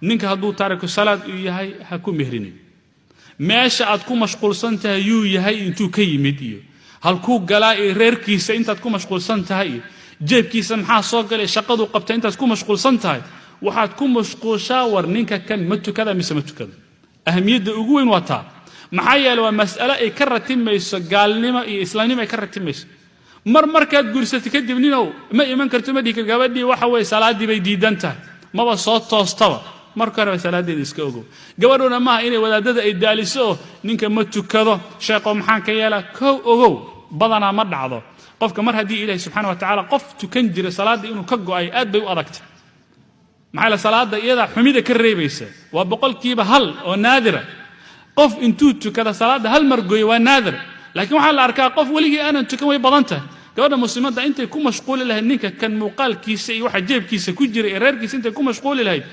ninka hadduu taariku salaad uu yahay ha ku mehrinin meesha aad ku mashquulsan tahay yuu yahay intuu ka yimid iyo halkuu galaa ee reerkiisa intaad ku mashquulsan tahay iyo jeebkiisa maxaa soo galay shaqadu qabta intaad ku mashquulsan tahay waxaad ku mashquushaa war ninka kan ma tukada mise ma tukada ahamiyadda ugu weyn waa taa maxaa yeelay waa mas'alo ay ka ratimayso gaalnimo iyo islaamnimo ay ka ratimayso markaad guursatay kadib ninow ma iman karto ma dhigi gabadhii waxa way salaadii bay diidan tahay maba soo toostaba marka hore salaadeeda iska ogow gabadhuna maaha inay wadaadada ay daaliso ninka ma tukado sheekho maxaan ka yeelaa kow ogow badanaa ma dhacdo qofka mar haddii ilaahay subxaanahu wa tacaala qof tukan jira salaada inuu ka go'ay aad bay u adagtay maxaa la salaada iyada xumida ka reebaysa waa boqolkiiba hal oo naadira qof intuu tukada salaada hal mar gooyo waa naadir laakiin waxaa la arkaa qof weligii aanan tukan way badan tahay gabadha muslimadda intay ku mashquuli lahayd ninka kan muuqaalkiisa iyo waxa jeebkiisa ku jira ee reerkiisa intay ku mashquuli lahayd